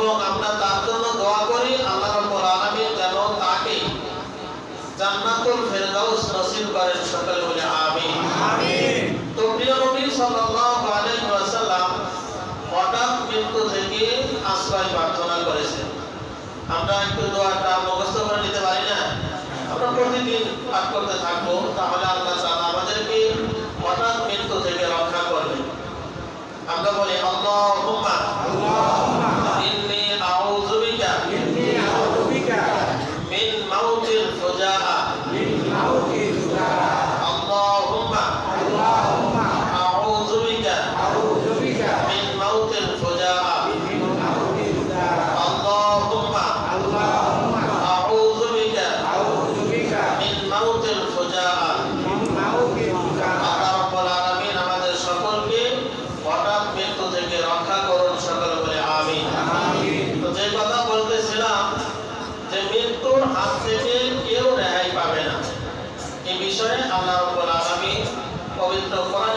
এবং আমরা তার জন্য দোয়া করি আল্লাহ রাব্বুল আলামিন যেন তাকে জান্নাতুল ফেরদাউস নসিব করেন। সকলে বলে আমিন। আমিন। তো প্রিয় নবী সাল্লাল্লাহু আলাইহি ওয়াসাল্লাম হঠাৎ মৃত্যু থেকে আশ্রয় প্রার্থনা করেছেন। আমরা একটু দোয়াটা মুখস্থ করে নিতে পারি না? আমরা প্রতিদিন পাঠ করতে থাকবো, তাহলে আল্লাহ তাআলা আমাদেরকে হঠাৎ মৃত্যু থেকে রক্ষা করবেন। আমরা বলি আল্লাহুম্মা ইন্নী আউযু বিকা মিন মাউতিল ফুজাআ। আল্লাহুম্মা আউযু বিকা মিন মাউতিল ফুজাআ। আল্লাহুম্মা আউযু বিকা মিন মাউতিল ফুজাআ। আল্লাহ রাব্বুল আলামিন আমাদের সকলকে হঠাৎ মৃত্যু থেকে রক্ষা করুন। সকলে বলে আমিন। তো যে কথা বলতেছিলাম যে মৃত্যুর হাত থেকে কেউ রেহাই পাবে না, এই বিষয়ে আল্লাহ রাব্বুল আলামিন পবিত্র কোরআন